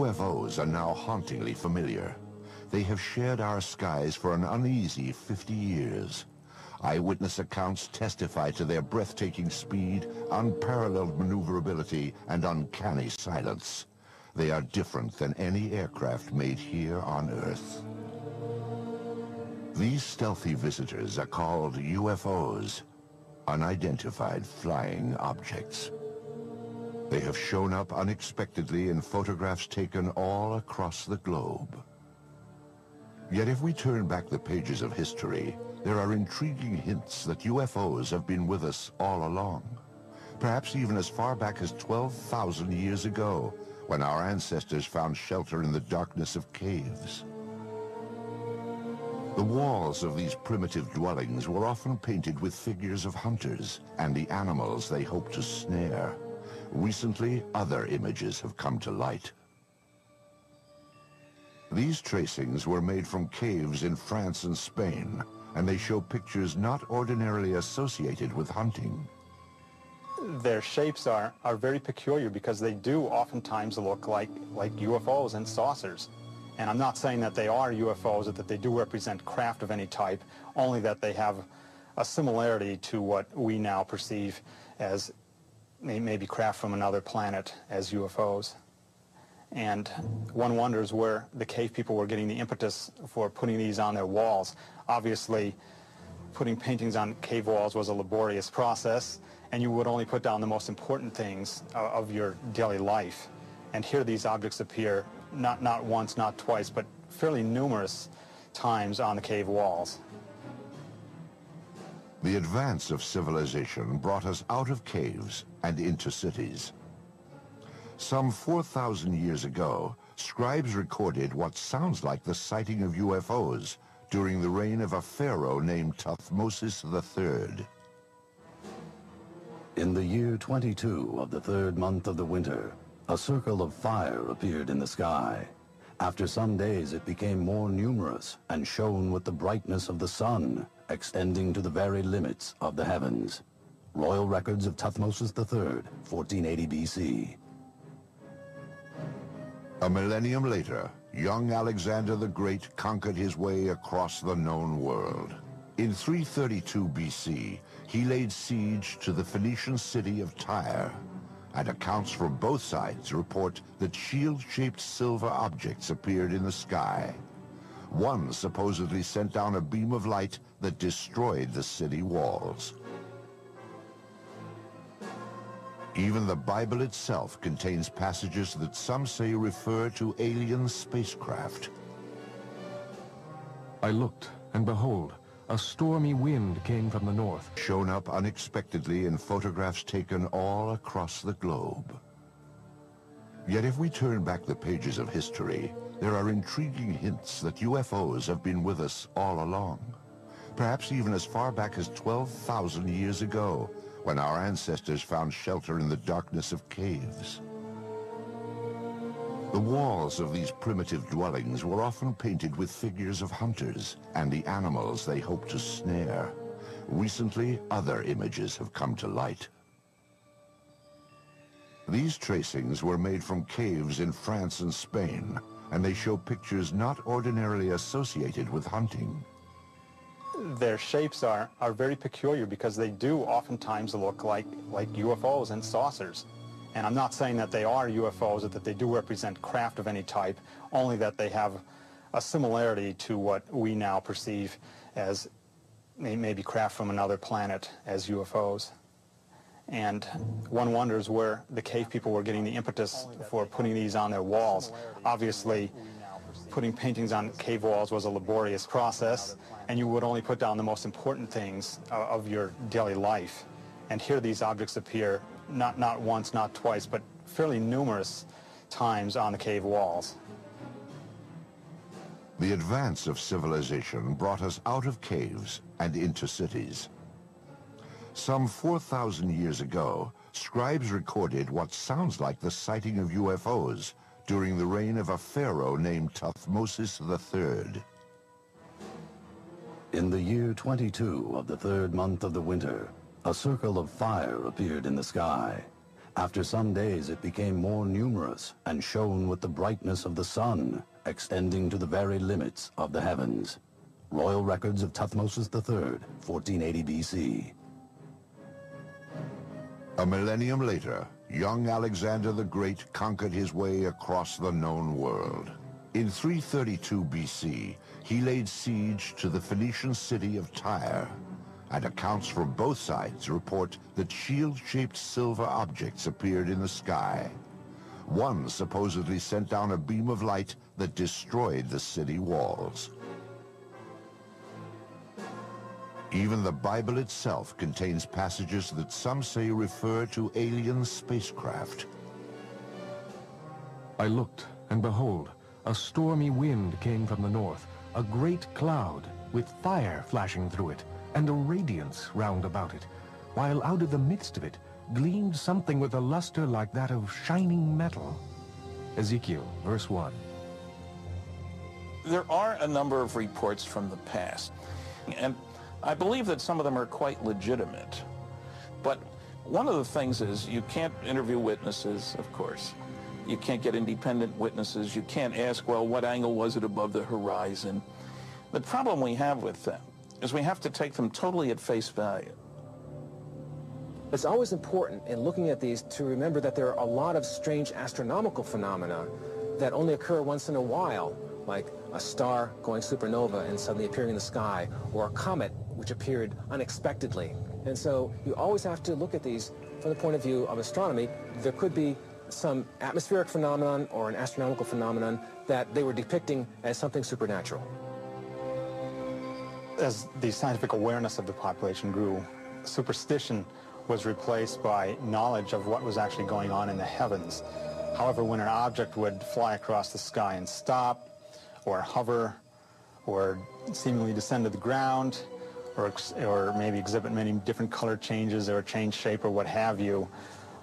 UFOs are now hauntingly familiar. They have shared our skies for an uneasy 50 years. Eyewitness accounts testify to their breathtaking speed, unparalleled maneuverability, and uncanny silence. They are different than any aircraft made here on Earth. These stealthy visitors are called UFOs, Unidentified Flying Objects. They have shown up unexpectedly in photographs taken all across the globe. Yet if we turn back the pages of history, there are intriguing hints that UFOs have been with us all along. Perhaps even as far back as 12,000 years ago, when our ancestors found shelter in the darkness of caves. The walls of these primitive dwellings were often painted with figures of hunters and the animals they hoped to snare. Recently, other images have come to light. These tracings were made from caves in France and Spain, and they show pictures not ordinarily associated with hunting. Their shapes are very peculiar because they do oftentimes look like UFOs and saucers. And I'm not saying that they are UFOs or that they do represent craft of any type, only that they have a similarity to what we now perceive as maybe craft from another planet as UFOs. And one wonders where the cave people were getting the impetus for putting these on their walls. Obviously, putting paintings on cave walls was a laborious process, and you would only put down the most important things of your daily life. And here these objects appear not once, not twice, but fairly numerous times on the cave walls. The advance of civilization brought us out of caves and into cities. Some 4,000 years ago, scribes recorded what sounds like the sighting of UFOs during the reign of a pharaoh named Thutmose III. In the year 22 of the third month of the winter, a circle of fire appeared in the sky. After some days, it became more numerous and shone with the brightness of the sun, extending to the very limits of the heavens. Royal Records of Thutmose III, 1480 BC. A millennium later, young Alexander the Great conquered his way across the known world. In 332 BC, he laid siege to the Phoenician city of Tyre, and accounts from both sides report that shield-shaped silver objects appeared in the sky. One supposedly sent down a beam of light that destroyed the city walls. Even the Bible itself contains passages that some say refer to alien spacecraft. I looked, and behold, a stormy wind came from the north. Shown up unexpectedly in photographs taken all across the globe. Yet if we turn back the pages of history, there are intriguing hints that UFOs have been with us all along. Perhaps even as far back as 12,000 years ago, when our ancestors found shelter in the darkness of caves. The walls of these primitive dwellings were often painted with figures of hunters and the animals they hoped to snare. Recently, other images have come to light. These tracings were made from caves in France and Spain, and they show pictures not ordinarily associated with hunting. Their shapes are very peculiar because they do oftentimes look like UFOs and saucers. And I'm not saying that they are UFOs or that they do represent craft of any type, only that they have a similarity to what we now perceive as maybe craft from another planet as UFOs. And one wonders where the cave people were getting the impetus for putting these on their walls. Obviously, putting paintings on cave walls was a laborious process, and you would only put down the most important things of your daily life. And here these objects appear not once, not twice, but fairly numerous times on the cave walls. The advance of civilization brought us out of caves and into cities. Some 4,000 years ago, scribes recorded what sounds like the sighting of UFOs during the reign of a pharaoh named Thutmose III. In the year 22 of the third month of the winter, a circle of fire appeared in the sky. After some days, it became more numerous and shone with the brightness of the sun, extending to the very limits of the heavens. Royal Records of Thutmose III, 1480 BC. A millennium later, young Alexander the Great conquered his way across the known world. In 332 BC, he laid siege to the Phoenician city of Tyre, and accounts from both sides report that shield-shaped silver objects appeared in the sky. One supposedly sent down a beam of light that destroyed the city walls. Even the Bible itself contains passages that some say refer to alien spacecraft. I looked, and behold, a stormy wind came from the north, a great cloud with fire flashing through it, and a radiance round about it, while out of the midst of it gleamed something with a luster like that of shining metal. Ezekiel, verse 1. There are a number of reports from the past, and I believe that some of them are quite legitimate. But one of the things is you can't interview witnesses, of course. You can't get independent witnesses. You can't ask, well, what angle was it above the horizon? The problem we have with them is we have to take them totally at face value. It's always important in looking at these to remember that there are a lot of strange astronomical phenomena that only occur once in a while, like a star going supernova and suddenly appearing in the sky, or a comet which appeared unexpectedly. And so you always have to look at these from the point of view of astronomy. There could be some atmospheric phenomenon or an astronomical phenomenon that they were depicting as something supernatural. As the scientific awareness of the population grew, superstition was replaced by knowledge of what was actually going on in the heavens. However, when an object would fly across the sky and stop, or hover, or seemingly descend to the ground, or maybe exhibit many different color changes or change shape or what have you,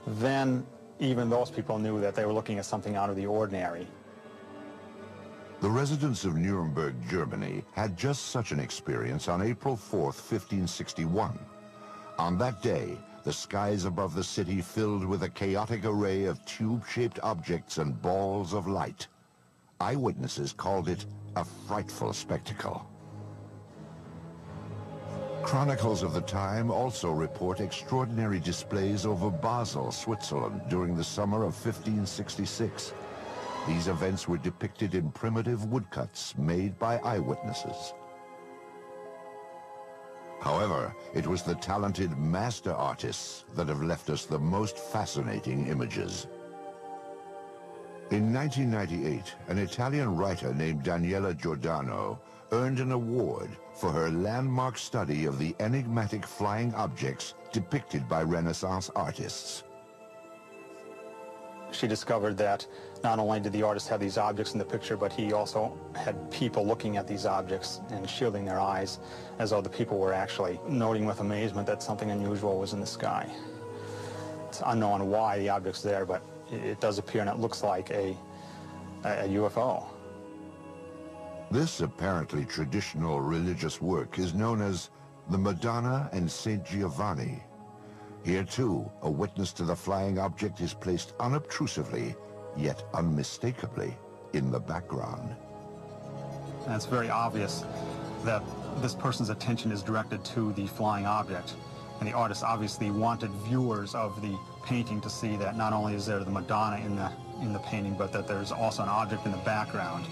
then even those people knew that they were looking at something out of the ordinary. The residents of Nuremberg, Germany, had just such an experience on April 4th, 1561. On that day, the skies above the city filled with a chaotic array of tube-shaped objects and balls of light. Eyewitnesses called it a frightful spectacle. Chronicles of the time also report extraordinary displays over Basel, Switzerland, during the summer of 1566. These events were depicted in primitive woodcuts made by eyewitnesses. However, it was the talented master artists that have left us the most fascinating images. In 1998, an Italian writer named Daniela Giordano earned an award for her landmark study of the enigmatic flying objects depicted by Renaissance artists. She discovered that not only did the artist have these objects in the picture, but he also had people looking at these objects and shielding their eyes as though the people were actually noting with amazement that something unusual was in the sky. It's unknown why the object's there, but it does appear and it looks like a UFO. This apparently traditional religious work is known as the Madonna and Saint Giovanni. Here, too, a witness to the flying object is placed unobtrusively, yet unmistakably, in the background. And it's very obvious that this person's attention is directed to the flying object. And the artist obviously wanted viewers of the painting to see that not only is there the Madonna in the painting, but that there's also an object in the background.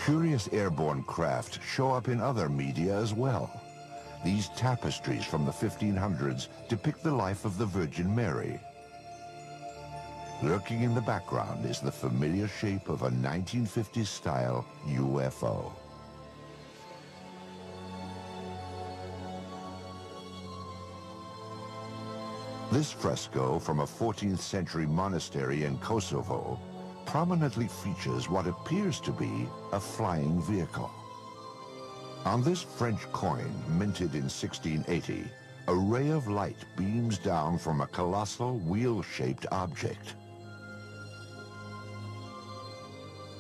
Curious airborne craft show up in other media as well. These tapestries from the 1500s depict the life of the Virgin Mary. Lurking in the background is the familiar shape of a 1950s-style UFO. This fresco from a 14th century monastery in Kosovo prominently features what appears to be a flying vehicle. On this French coin, minted in 1680, a ray of light beams down from a colossal wheel-shaped object.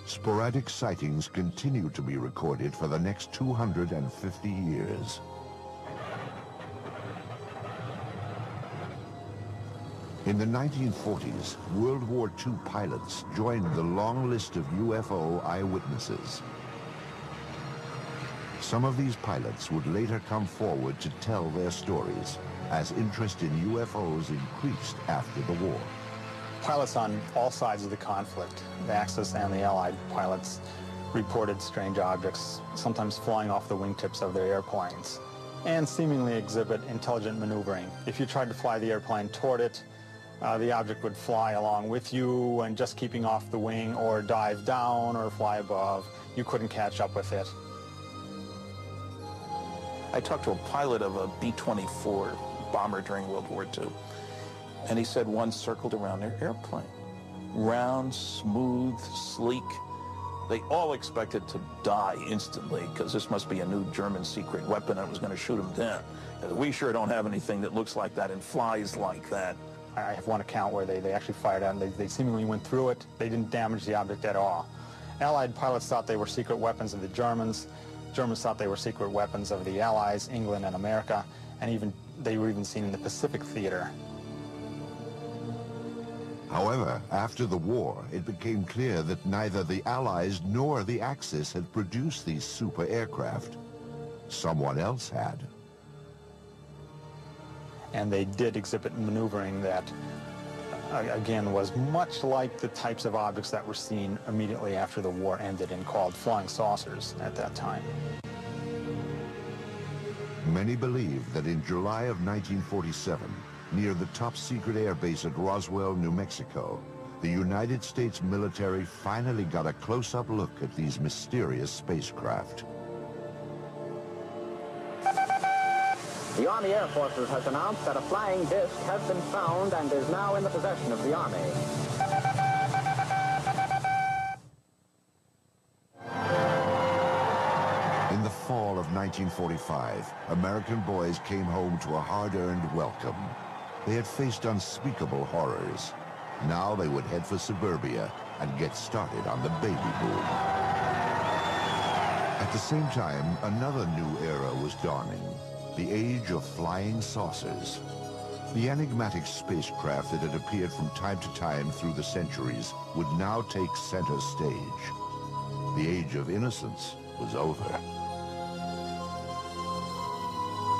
Sporadic sightings continue to be recorded for the next 250 years. In the 1940s, World War II pilots joined the long list of UFO eyewitnesses. Some of these pilots would later come forward to tell their stories as interest in UFOs increased after the war. Pilots on all sides of the conflict, the Axis and the Allied pilots, reported strange objects, sometimes flying off the wingtips of their airplanes, and seemingly exhibit intelligent maneuvering. If you tried to fly the airplane toward it, the object would fly along with you and just keeping off the wing, or dive down or fly above. You couldn't catch up with it. I talked to a pilot of a B-24 bomber during World War II, and he said one circled around their airplane. Round, smooth, sleek. They all expected to die instantly because this must be a new German secret weapon that was going to shoot them down. We sure don't have anything that looks like that and flies like that. I have one account where they actually fired out and they seemingly went through it. They didn't damage the object at all. Allied pilots thought they were secret weapons of the Germans. Germans thought they were secret weapons of the Allies, England and America, and they were even seen in the Pacific theater. However, after the war, it became clear that neither the Allies nor the Axis had produced these super aircraft. Someone else had. And they did exhibit maneuvering that, again, was much like the types of objects that were seen immediately after the war ended and called flying saucers at that time. Many believe that in July of 1947, near the top-secret airbase at Roswell, New Mexico, the United States military finally got a close-up look at these mysterious spacecraft. The Army Air Forces has announced that a flying disc has been found and is now in the possession of the Army. In the fall of 1945, American boys came home to a hard-earned welcome. They had faced unspeakable horrors. Now they would head for suburbia and get started on the baby boom. At the same time, another new era was dawning. The age of flying saucers. The enigmatic spacecraft that had appeared from time to time through the centuries would now take center stage. The age of innocence was over.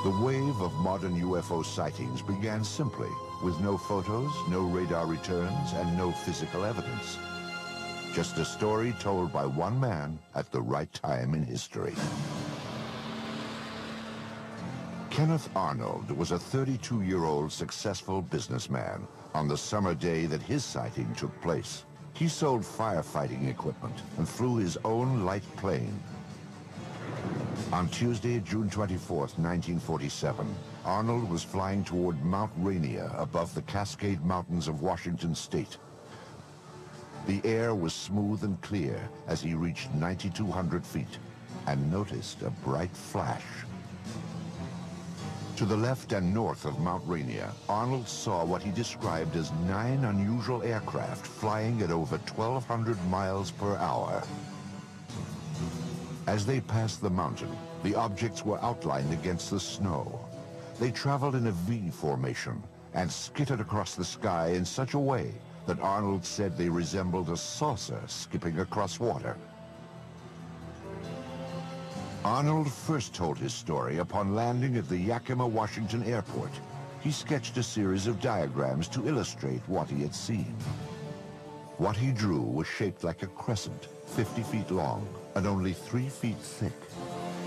The wave of modern UFO sightings began simply, with no photos, no radar returns, and no physical evidence. Just a story told by one man at the right time in history. Kenneth Arnold was a 32-year-old successful businessman on the summer day that his sighting took place. He sold firefighting equipment and flew his own light plane. On Tuesday, June 24th, 1947, Arnold was flying toward Mount Rainier above the Cascade Mountains of Washington State. The air was smooth and clear as he reached 9,200 feet and noticed a bright flash. To the left and north of Mount Rainier, Arnold saw what he described as 9 unusual aircraft flying at over 1,200 miles per hour. As they passed the mountain, the objects were outlined against the snow. They traveled in a V formation and skittered across the sky in such a way that Arnold said they resembled a saucer skipping across water. Arnold first told his story upon landing at the Yakima, Washington airport. He sketched a series of diagrams to illustrate what he had seen. What he drew was shaped like a crescent, 50 feet long and only 3 feet thick.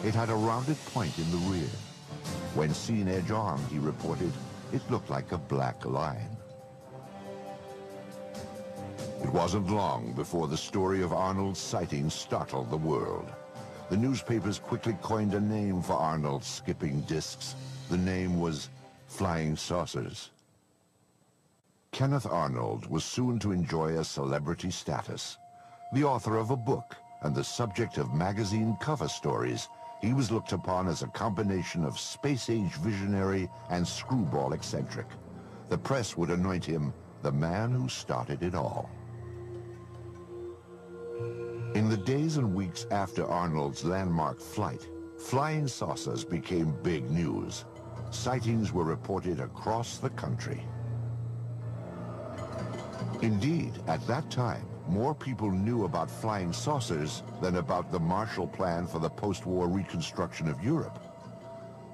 It had a rounded point in the rear. When seen edge on, he reported, it looked like a black line. It wasn't long before the story of Arnold's sighting startled the world. The newspapers quickly coined a name for Arnold's skipping discs. The name was flying saucers. Kenneth Arnold was soon to enjoy a celebrity status. The author of a book and the subject of magazine cover stories, he was looked upon as a combination of space-age visionary and screwball eccentric. The press would anoint him the man who started it all. In the days and weeks after Arnold's landmark flight, flying saucers became big news. Sightings were reported across the country. Indeed, at that time, more people knew about flying saucers than about the Marshall Plan for the post-war reconstruction of Europe.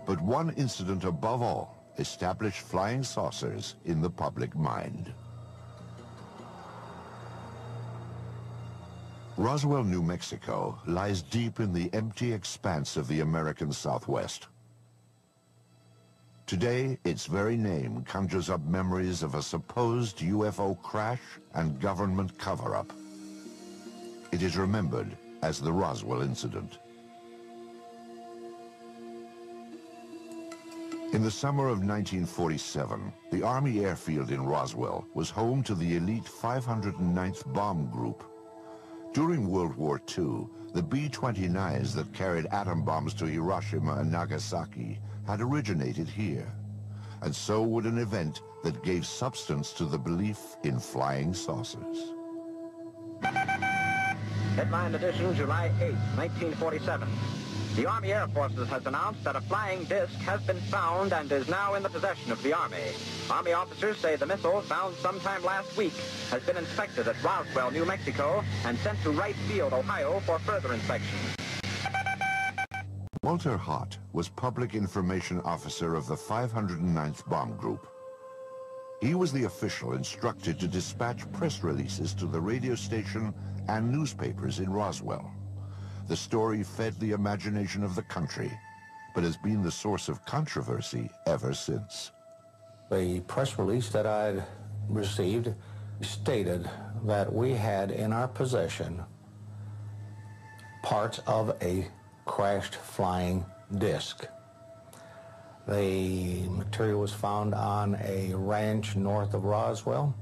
But one incident above all established flying saucers in the public mind. Roswell, New Mexico lies deep in the empty expanse of the American Southwest. Today, its very name conjures up memories of a supposed UFO crash and government cover-up. It is remembered as the Roswell incident. In the summer of 1947, the Army airfield in Roswell was home to the elite 509th Bomb Group. During World War II, the B-29s that carried atom bombs to Hiroshima and Nagasaki had originated here, and so would an event that gave substance to the belief in flying saucers. Headline edition, July 8, 1947. The Army Air Forces has announced that a flying disc has been found and is now in the possession of the Army. Army officers say the missile, found sometime last week, has been inspected at Roswell, New Mexico, and sent to Wright Field, Ohio, for further inspection. Walter Hott was Public Information Officer of the 509th Bomb Group. He was the official instructed to dispatch press releases to the radio station and newspapers in Roswell. The story fed the imagination of the country, but has been the source of controversy ever since. The press release that I'd received stated that we had in our possession parts of a crashed flying disc. The material was found on a ranch north of Roswell.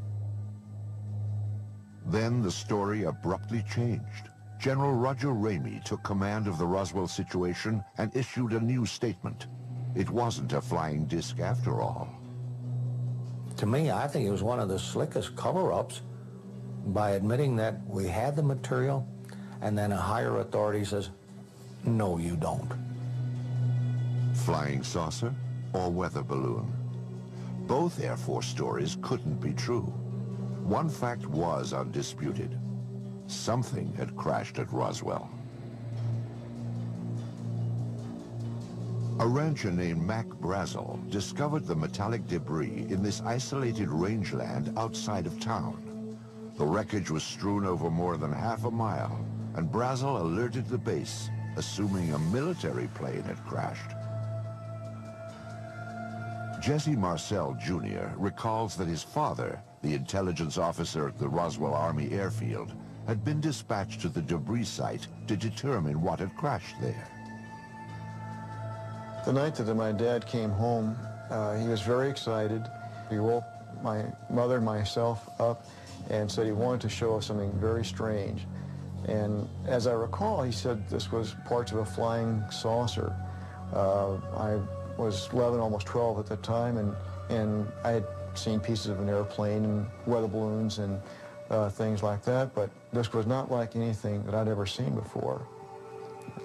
Then the story abruptly changed. General Roger Ramey took command of the Roswell situation and issued a new statement. It wasn't a flying disc after all. To me, I think it was one of the slickest cover-ups by admitting that we had the material, and then a higher authority says, no, you don't. Flying saucer or weather balloon? Both Air Force stories couldn't be true. One fact was undisputed. Something had crashed at Roswell. A rancher named Mac Brazel discovered the metallic debris in this isolated rangeland outside of town. The wreckage was strewn over more than half a mile, and Brazel alerted the base, assuming a military plane had crashed. Jesse Marcel Jr. recalls that his father, the intelligence officer at the Roswell Army Airfield, had been dispatched to the debris site to determine what had crashed there. The night that my dad came home, he was very excited. He woke my mother and myself up and said he wanted to show us something very strange. And as I recall, he said this was parts of a flying saucer. I was 11, almost 12 at the time, and I had seen pieces of an airplane and weather balloons and things like that, but this was not like anything that I'd ever seen before.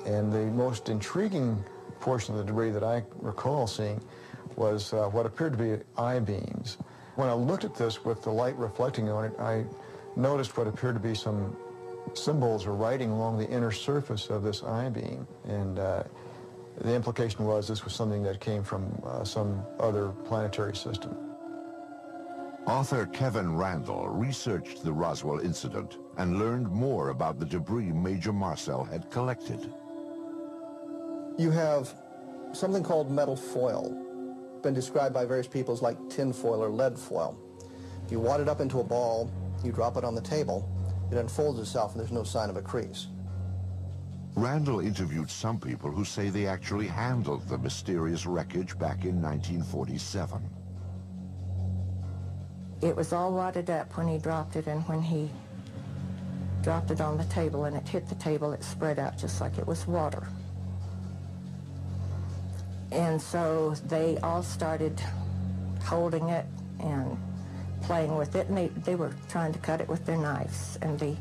And the most intriguing portion of the debris that I recall seeing was what appeared to be I-beams. When I looked at this with the light reflecting on it, I noticed what appeared to be some symbols or writing along the inner surface of this I-beam. And the implication was this was something that came from some other planetary system. Author Kevin Randall researched the Roswell incident and learned more about the debris Major Marcel had collected. You have something called metal foil, been described by various people as like tin foil or lead foil. You wad it up into a ball, you drop it on the table, it unfolds itself and there's no sign of a crease. Randall interviewed some people who say they actually handled the mysterious wreckage back in 1947. It was all wadded up when he dropped it, and when he dropped it on the table and it hit the table, it spread out just like it was water. And so they all started holding it and playing with it, and they were trying to cut it with their knives, and they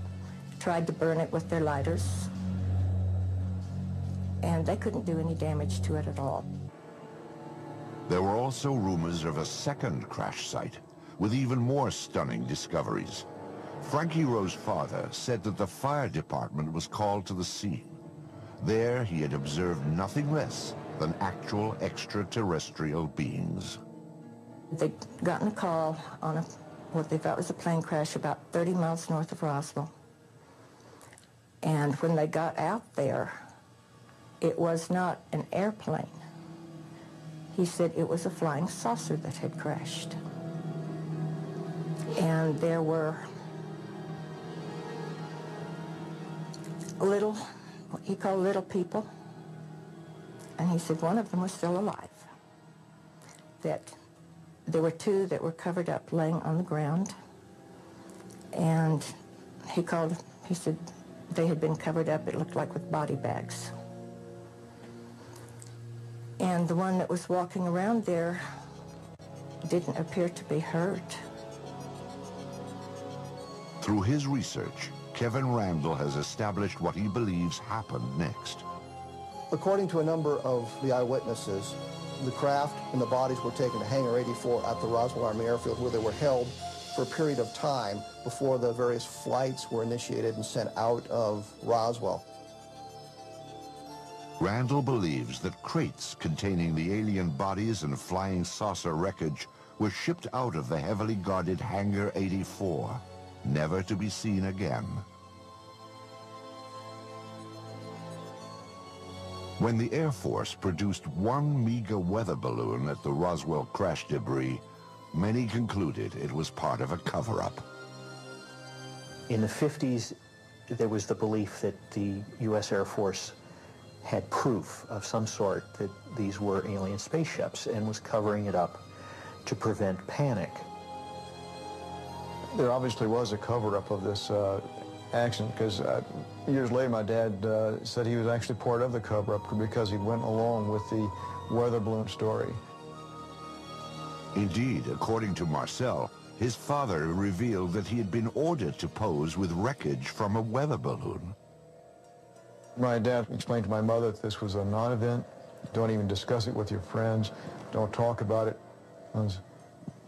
tried to burn it with their lighters, and they couldn't do any damage to it at all. There were also rumors of a second crash site with even more stunning discoveries. Frankie Rowe's father said that the fire department was called to the scene. There he had observed nothing less than actual extraterrestrial beings. They'd gotten a call on what they thought was a plane crash about 30 miles north of Roswell. And when they got out there, it was not an airplane. He said it was a flying saucer that had crashed. And there were little, what he called little people. And he said one of them was still alive. That there were two that were covered up laying on the ground. And he said they had been covered up, it looked like with body bags. And the one that was walking around there didn't appear to be hurt. Through his research, Kevin Randle has established what he believes happened next. According to a number of the eyewitnesses, the craft and the bodies were taken to Hangar 84 at the Roswell Army Airfield, where they were held for a period of time before the various flights were initiated and sent out of Roswell. Randle believes that crates containing the alien bodies and flying saucer wreckage were shipped out of the heavily guarded Hangar 84, never to be seen again. When the Air Force produced one meager weather balloon at the Roswell crash debris, many concluded it was part of a cover-up. In the 50s, there was the belief that the U.S. Air Force had proof of some sort that these were alien spaceships and was covering it up to prevent panic. There obviously was a cover-up of this accident, because years later my dad said he was actually part of the cover-up because he went along with the weather balloon story. Indeed, according to Marcel, his father revealed that he had been ordered to pose with wreckage from a weather balloon. My dad explained to my mother that this was a non-event. Don't even discuss it with your friends. Don't talk about it. I was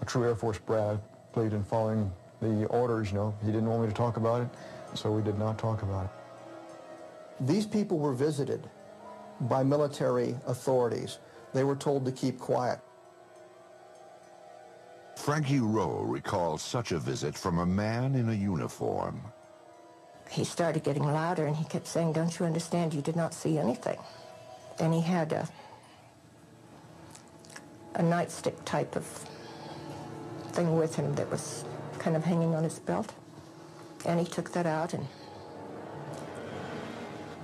a true Air Force brat. I believed in following the orders, you know. He didn't want me to talk about it, so we did not talk about it. These people were visited by military authorities. They were told to keep quiet. Frankie Rowe recalls such a visit from a man in a uniform. He started getting louder, and he kept saying, "Don't you understand? You did not see anything." And he had a nightstick type of thing with him that was kind of hanging on his belt. And he took that out, and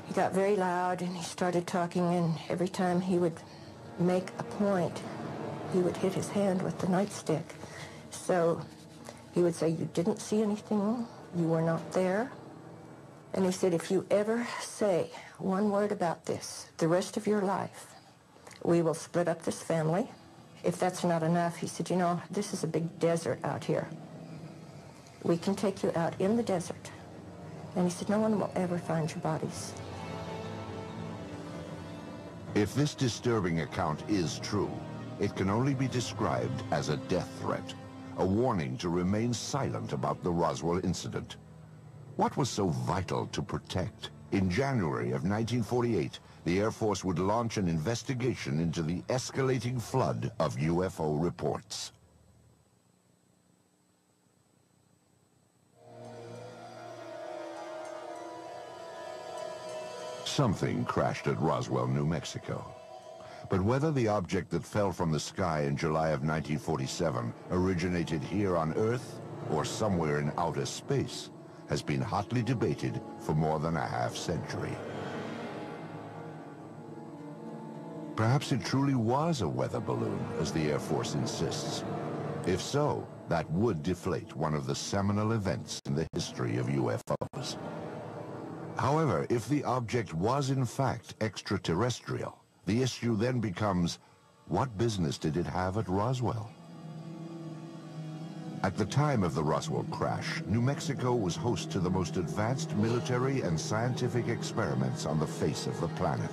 he got very loud, and he started talking, and every time he would make a point, he would hit his hand with the nightstick. So he would say, "You didn't see anything, you were not there." And he said, "If you ever say one word about this the rest of your life, we will split up this family. If that's not enough," he said, "you know, this is a big desert out here. We can take you out in the desert." And he said, "No one will ever find your bodies." If this disturbing account is true, it can only be described as a death threat, a warning to remain silent about the Roswell incident. What was so vital to protect? In January of 1948, the Air Force would launch an investigation into the escalating flood of UFO reports. Something crashed at Roswell, New Mexico. But whether the object that fell from the sky in July of 1947 originated here on Earth or somewhere in outer space has been hotly debated for more than a half-century. Perhaps it truly was a weather balloon, as the Air Force insists. If so, that would deflate one of the seminal events in the history of UFOs. However, if the object was in fact extraterrestrial, the issue then becomes, what business did it have at Roswell? At the time of the Roswell crash, New Mexico was host to the most advanced military and scientific experiments on the face of the planet.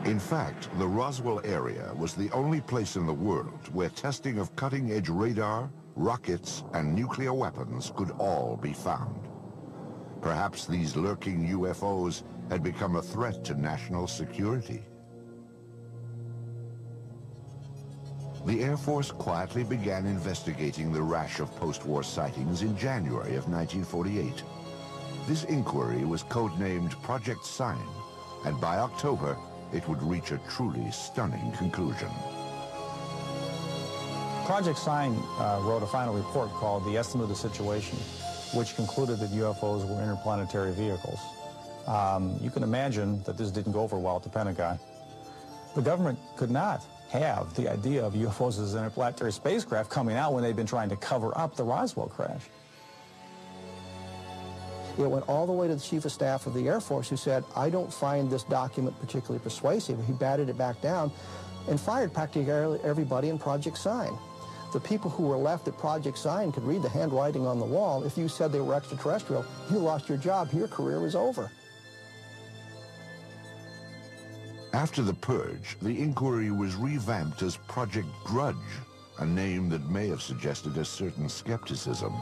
In fact, the Roswell area was the only place in the world where testing of cutting-edge radar, rockets, and nuclear weapons could all be found. Perhaps these lurking UFOs had become a threat to national security. The Air Force quietly began investigating the rash of post-war sightings in January of 1948. This inquiry was codenamed Project Sign, and by October, it would reach a truly stunning conclusion. Project Sign wrote a final report called The Estimate of the Situation, which concluded that UFOs were interplanetary vehicles. You can imagine that this didn't go over well at the Pentagon. The government could not have the idea of UFOs as interplanetary spacecraft coming out when they'd been trying to cover up the Roswell crash. It went all the way to the Chief of Staff of the Air Force, who said, I don't find this document particularly persuasive. He batted it back down and fired practically everybody in Project Sign. The people who were left at Project Sign could read the handwriting on the wall. If you said they were extraterrestrial, you lost your job. Your career was over. After the purge, the inquiry was revamped as Project Grudge, a name that may have suggested a certain skepticism.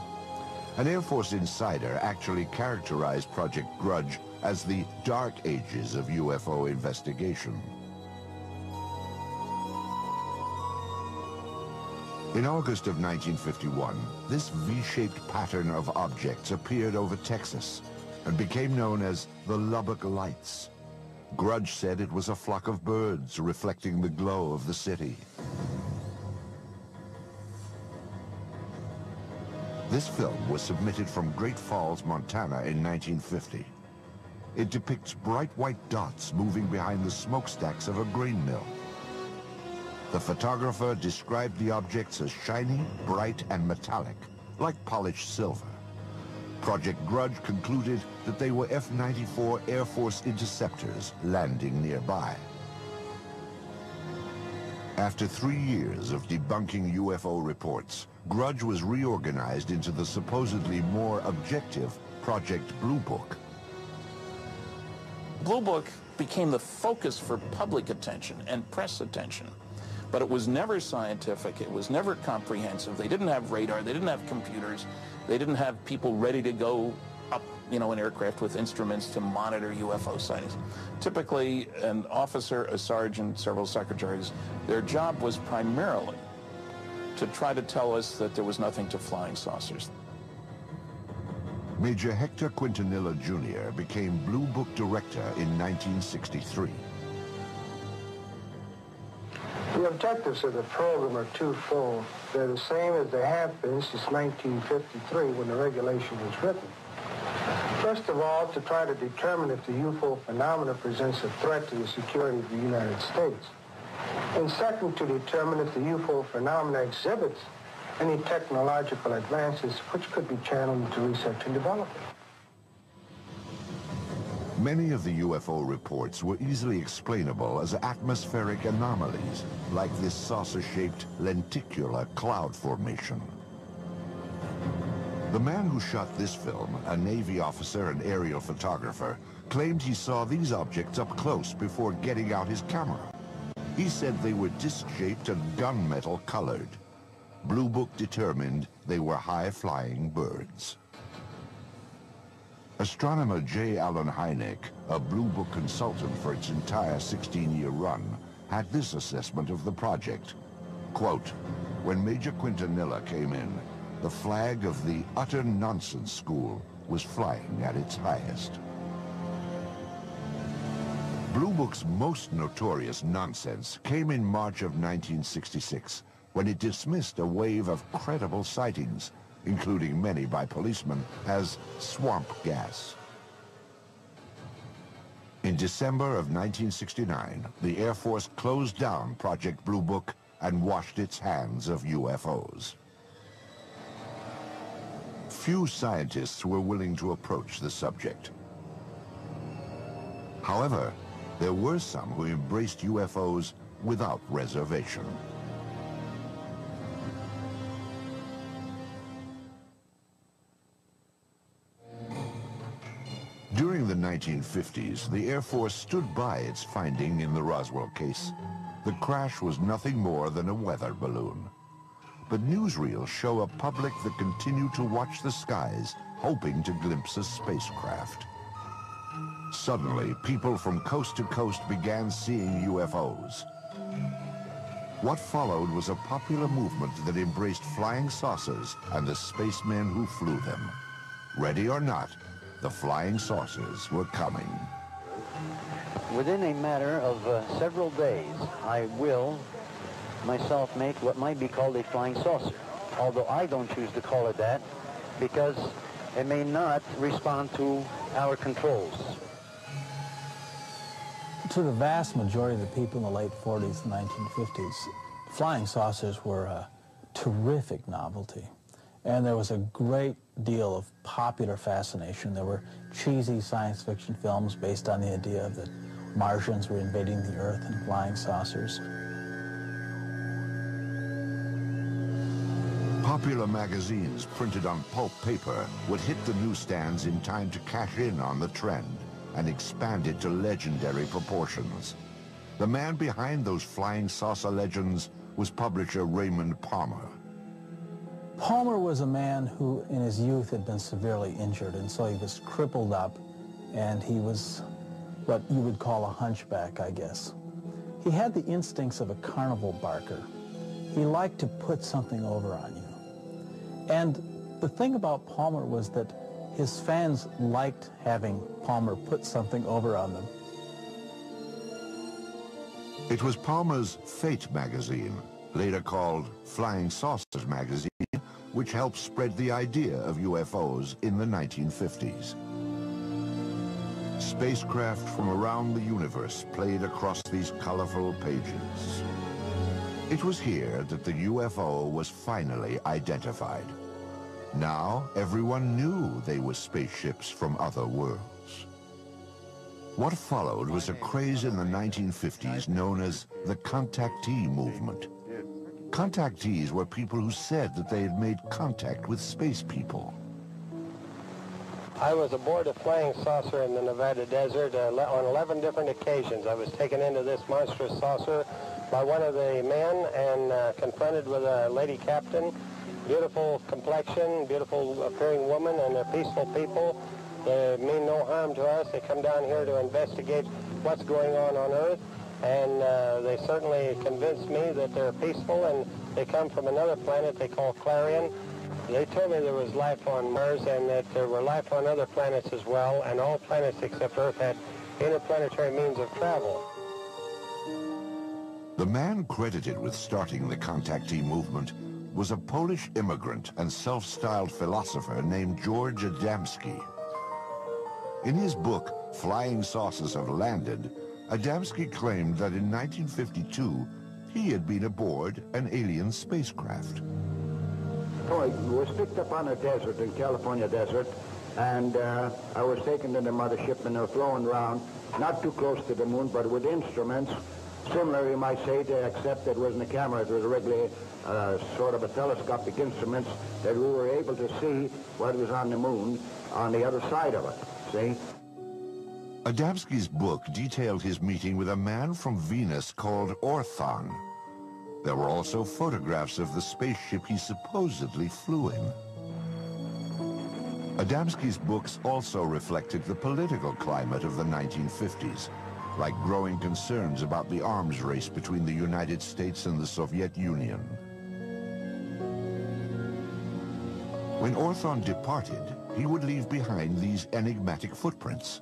An Air Force insider actually characterized Project Grudge as the dark ages of UFO investigation. In August of 1951, this V-shaped pattern of objects appeared over Texas and became known as the Lubbock Lights. Grudge said it was a flock of birds reflecting the glow of the city. This film was submitted from Great Falls, Montana in 1950. It depicts bright white dots moving behind the smokestacks of a grain mill. The photographer described the objects as shiny, bright, and metallic, like polished silver. Project Grudge concluded that they were F-94 Air Force interceptors landing nearby. After 3 years of debunking UFO reports, Grudge was reorganized into the supposedly more objective Project Blue Book. Blue Book became the focus for public attention and press attention. But it was never scientific, it was never comprehensive. They didn't have radar, they didn't have computers, they didn't have people ready to go up, in aircraft with instruments to monitor UFO sightings. Typically, an officer, a sergeant, several secretaries, their job was primarily to try to tell us that there was nothing to flying saucers. Major Hector Quintanilla Jr. became Blue Book director in 1963. The objectives of the program are twofold. They're the same as they have been since 1953 when the regulation was written. First of all, to try to determine if the UFO phenomena presents a threat to the security of the United States. And second, to determine if the UFO phenomena exhibits any technological advances which could be channeled into research and development. Many of the UFO reports were easily explainable as atmospheric anomalies, like this saucer-shaped lenticular cloud formation. The man who shot this film, a Navy officer and aerial photographer, claimed he saw these objects up close before getting out his camera. He said they were disc-shaped and gunmetal colored. Blue Book determined they were high-flying birds. Astronomer J. Allen Hynek, a Blue Book consultant for its entire 16-year run, had this assessment of the project. Quote, when Major Quintanilla came in, the flag of the utter nonsense school was flying at its highest. Blue Book's most notorious nonsense came in March of 1966, when it dismissed a wave of credible sightings, including many by policemen, as swamp gas. In December of 1969, the Air Force closed down Project Blue Book and washed its hands of UFOs. Few scientists were willing to approach the subject. However, there were some who embraced UFOs without reservation. During the 1950s, the Air Force stood by its finding in the Roswell case. The crash was nothing more than a weather balloon. but newsreels show a public that continue to watch the skies, hoping to glimpse a spacecraft. Suddenly, people from coast to coast began seeing UFOs. What followed was a popular movement that embraced flying saucers and the spacemen who flew them. Ready or not, the flying saucers were coming. Within a matter of several days, I will myself make what might be called a flying saucer, although I don't choose to call it that because it may not respond to our controls. To the vast majority of the people in the late 40s and 1950s, flying saucers were a terrific novelty. And there was a great deal of popular fascination. There were cheesy science fiction films based on the idea that Martians were invading the Earth in flying saucers. Popular magazines printed on pulp paper would hit the newsstands in time to cash in on the trend and expand it to legendary proportions. The man behind those flying saucer legends was publisher Raymond Palmer. Palmer was a man who in his youth had been severely injured, and so he was crippled up, and he was what you would call a hunchback, I guess. He had the instincts of a carnival barker. He liked to put something over on you. And the thing about Palmer was that his fans liked having Palmer put something over on them. It was Palmer's Fate magazine, later called Flying Saucers magazine, which helped spread the idea of UFOs in the 1950s. Spacecraft from around the universe played across these colorful pages. It was here that the UFO was finally identified. Now, everyone knew they were spaceships from other worlds. What followed was a craze in the 1950s known as the contactee movement. Contactees were people who said that they had made contact with space people. I was aboard a flying saucer in the Nevada desert on 11 different occasions. I was taken into this monstrous saucer by one of the men and confronted with a lady captain. Beautiful complexion, beautiful appearing woman, and they're peaceful people. They mean no harm to us. They come down here to investigate what's going on Earth, and they certainly convinced me that they're peaceful, and they come from another planet they call Clarion. They told me there was life on Mars and that there were life on other planets as well, and all planets except Earth had interplanetary means of travel. The man credited with starting the contactee movement was a Polish immigrant and self-styled philosopher named George Adamski. In his book, Flying Saucers Have Landed, Adamski claimed that in 1952, he had been aboard an alien spacecraft. I was picked up on a desert, in California desert, and I was taken to the mothership, and they were flown around, not too close to the moon, but with instruments, similar, you might say, except it wasn't a camera, it was a regular sort of a telescopic instruments that we were able to see what was on the moon on the other side of it, see? Adamski's book detailed his meeting with a man from Venus called Orthon. There were also photographs of the spaceship he supposedly flew in. Adamski's books also reflected the political climate of the 1950s, like growing concerns about the arms race between the United States and the Soviet Union. When Orthon departed, he would leave behind these enigmatic footprints.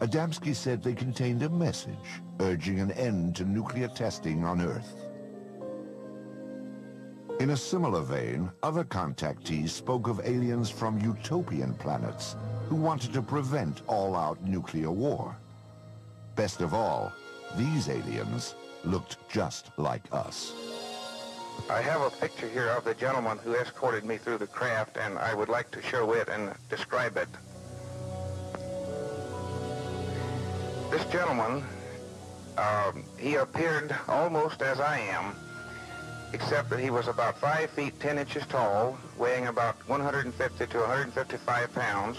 Adamski said they contained a message urging an end to nuclear testing on Earth. In a similar vein, other contactees spoke of aliens from utopian planets who wanted to prevent all-out nuclear war. Best of all, these aliens looked just like us. I have a picture here of the gentleman who escorted me through the craft, and I would like to show it and describe it. This gentleman, he appeared almost as I am, except that he was about 5 feet 10 inches tall, weighing about 150 to 155 pounds,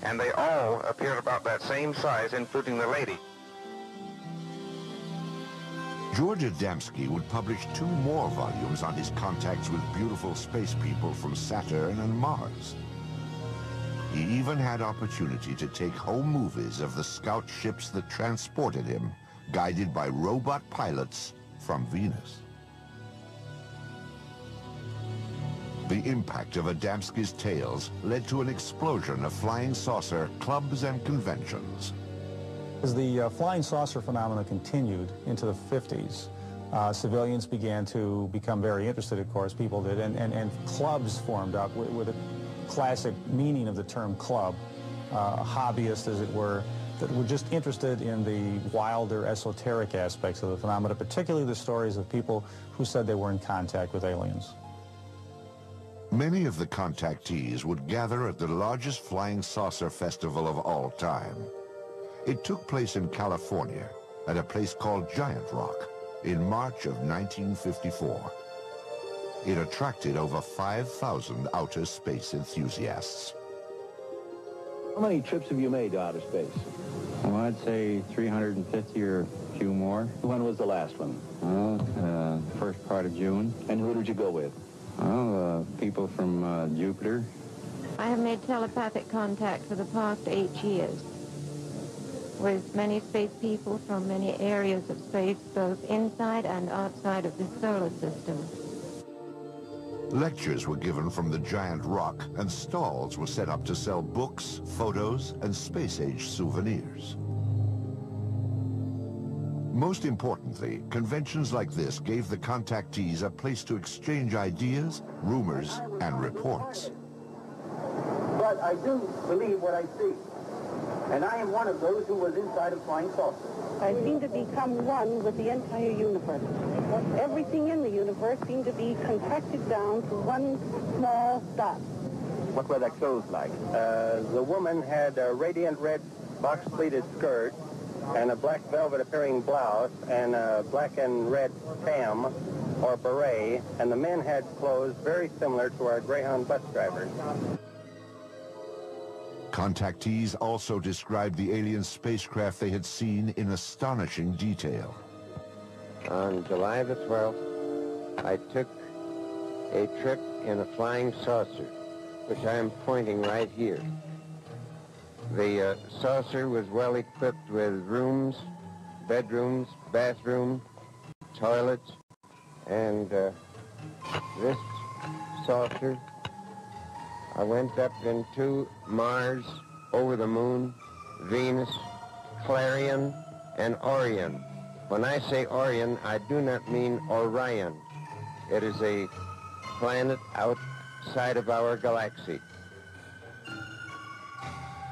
and they all appeared about that same size, including the lady. George Adamski would publish 2 more volumes on his contacts with beautiful space people from Saturn and Mars. He even had opportunity to take home movies of the scout ships that transported him, guided by robot pilots from Venus. The impact of Adamski's tales led to an explosion of flying saucer clubs and conventions. As the flying saucer phenomena continued into the 50s, civilians began to become very interested, of course, people did, and clubs formed up with a classic meaning of the term club, hobbyists, as it were, that were just interested in the wilder, esoteric aspects of the phenomena, particularly the stories of people who said they were in contact with aliens. Many of the contactees would gather at the largest flying saucer festival of all time. It took place in California at a place called Giant Rock in March of 1954. It attracted over 5,000 outer space enthusiasts. How many trips have you made to outer space? Well, I'd say 350 or a few more. When was the last one? Well, first part of June. And who did you go with? Well, people from Jupiter. I have made telepathic contact for the past 8 years with many space people from many areas of space, both inside and outside of the solar system. Lectures were given from the Giant Rock, and stalls were set up to sell books, photos, and space-age souvenirs. Most importantly, conventions like this gave the contactees a place to exchange ideas, rumors, and reports. But I do believe what I see. And I am one of those who was inside a flying saucer. I seem to become one with the entire universe. Everything in the universe seemed to be contracted down to one small dot. What were their clothes like? The woman had a radiant red box-pleated skirt and a black velvet appearing blouse and a black and red tam or beret, and the men had clothes very similar to our Greyhound bus drivers. Contactees also described the alien spacecraft they had seen in astonishing detail. On July the 12th, I took a trip in a flying saucer, which I am pointing right here. The saucer was well equipped with rooms, bedrooms, bathroom, toilets, and this saucer, I went up into Mars, over the moon, Venus, Clarion, and Orion. When I say Orion, I do not mean Orion. It is a planet outside of our galaxy.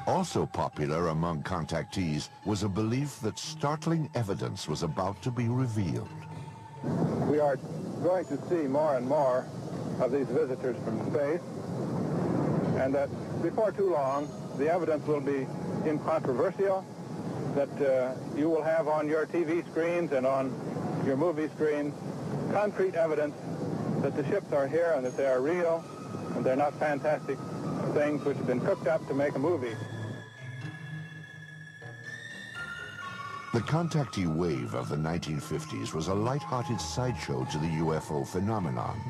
Also popular among contactees was a belief that startling evidence was about to be revealed. We are going to see more and more of these visitors from space, and that before too long, the evidence will be incontrovertible, that you will have on your TV screens and on your movie screens concrete evidence that the ships are here and that they are real, and they're not fantastic things which have been cooked up to make a movie. The contactee wave of the 1950s was a light-hearted sideshow to the UFO phenomenon.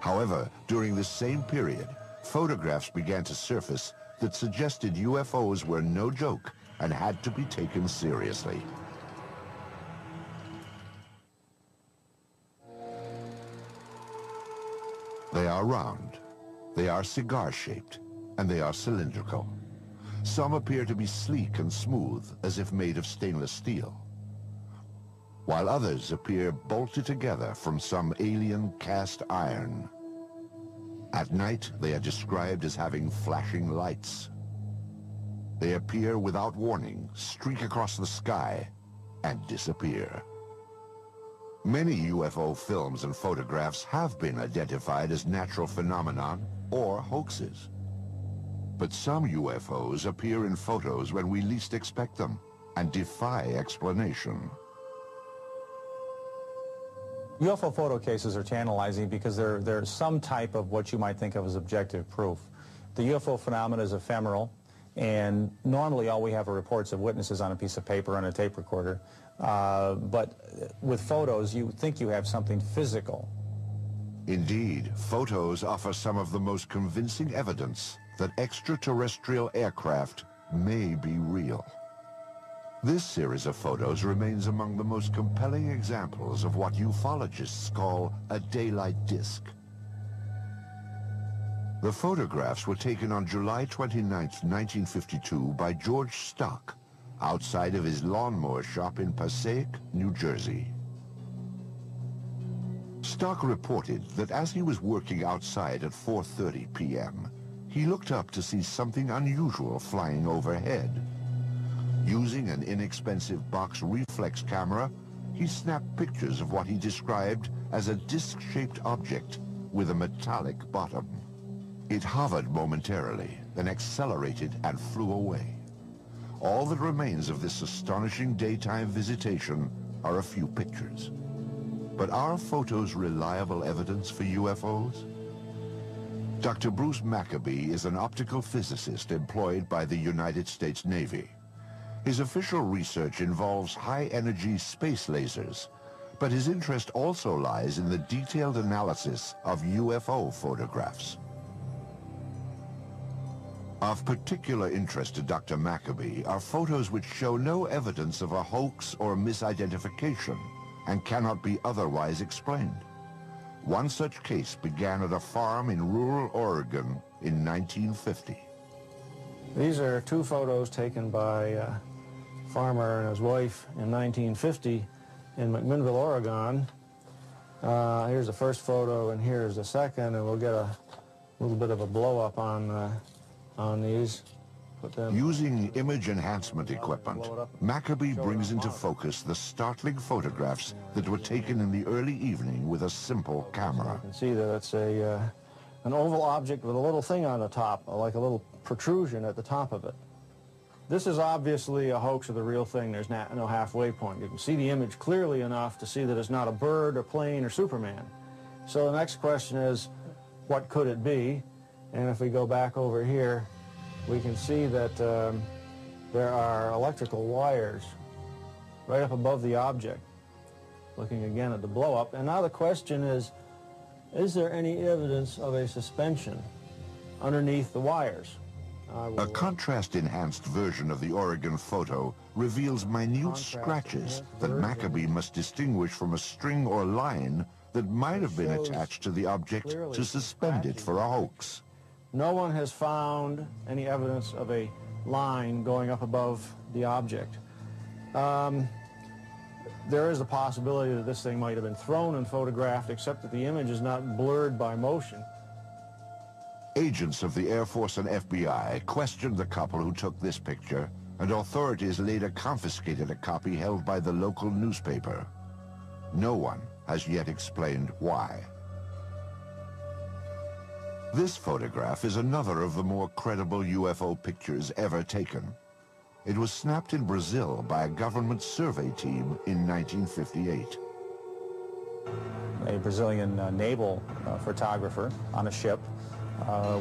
However, during this same period, photographs began to surface that suggested UFOs were no joke and had to be taken seriously. They are round, they are cigar-shaped, and they are cylindrical. Some appear to be sleek and smooth, as if made of stainless steel, while others appear bolted together from some alien cast iron. At night, they are described as having flashing lights. They appear without warning, streak across the sky, and disappear. Many UFO films and photographs have been identified as natural phenomenon or hoaxes. But some UFOs appear in photos when we least expect them and defy explanation. UFO photo cases are tantalizing because they're some type of what you might think of as objective proof. The UFO phenomenon is ephemeral, and normally all we have are reports of witnesses on a piece of paper and a tape recorder. But with photos, you think you have something physical. Indeed, photos offer some of the most convincing evidence that extraterrestrial aircraft may be real. This series of photos remains among the most compelling examples of what ufologists call a daylight disk. The photographs were taken on July 29, 1952 by George Stock, outside of his lawnmower shop in Passaic, New Jersey. Stock reported that as he was working outside at 4:30 p.m., he looked up to see something unusual flying overhead. Using an inexpensive box reflex camera, he snapped pictures of what he described as a disc-shaped object with a metallic bottom. It hovered momentarily, then accelerated and flew away. All that remains of this astonishing daytime visitation are a few pictures. But are photos reliable evidence for UFOs? Dr. Bruce Maccabee is an optical physicist employed by the United States Navy. His official research involves high-energy space lasers, but his interest also lies in the detailed analysis of UFO photographs. Of particular interest to Dr. Maccabee are photos which show no evidence of a hoax or misidentification and cannot be otherwise explained. One such case began at a farm in rural Oregon in 1950. These are two photos taken by a farmer and his wife in 1950 in McMinnville, Oregon. Here's the first photo and here's the second, and we'll get a little bit of a blow-up on these. Using image enhancement equipment, Maccabee brings into focus the startling photographs that were taken in the early evening with a simple camera. You can see that it's an oval object with a little thing on the top, like a little protrusion at the top of it. This is obviously a hoax of the real thing. There's no halfway point. You can see the image clearly enough to see that it's not a bird or plane or Superman. So the next question is, what could it be? And if we go back over here, we can see that there are electrical wires right up above the object, looking again at the blow-up. And now the question is there any evidence of a suspension underneath the wires? A contrast-enhanced version of the Oregon photo reveals minute scratches that Maccabee must distinguish from a string or line that might have been attached to the object to suspend it for a hoax. No one has found any evidence of a line going up above the object. There is a possibility that this thing might have been thrown and photographed, except that the image is not blurred by motion. Agents of the Air Force and FBI questioned the couple who took this picture, and authorities later confiscated a copy held by the local newspaper. No one has yet explained why. This photograph is another of the more credible UFO pictures ever taken. It was snapped in Brazil by a government survey team in 1958. A Brazilian naval photographer on a ship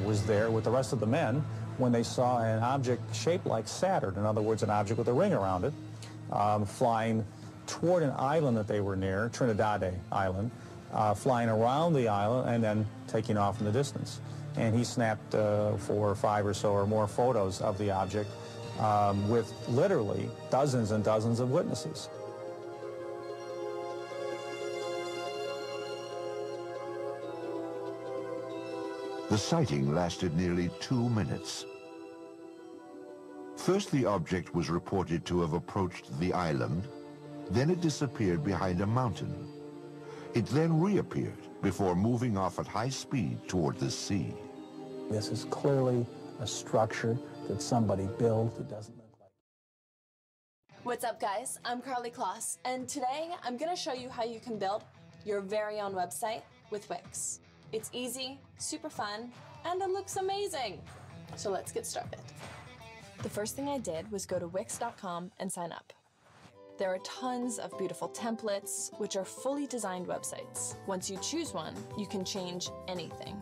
was there with the rest of the men when they saw an object shaped like Saturn, in other words, an object with a ring around it, flying toward an island that they were near, Trinidad Island, flying around the island and then taking off in the distance. And he snapped 4 or 5 or so or more photos of the object with literally dozens and dozens of witnesses. The sighting lasted nearly 2 minutes. First, the object was reported to have approached the island, then it disappeared behind a mountain. It then reappeared before moving off at high speed toward the sea. This is clearly a structure that somebody built. It doesn't look like. What's up, guys? I'm Carly Kloss, and today I'm going to show you how you can build your very own website with Wix. It's easy, super fun, and it looks amazing. So let's get started. The first thing I did was go to Wix.com and sign up. There are tons of beautiful templates, which are fully designed websites. Once you choose one, you can change anything.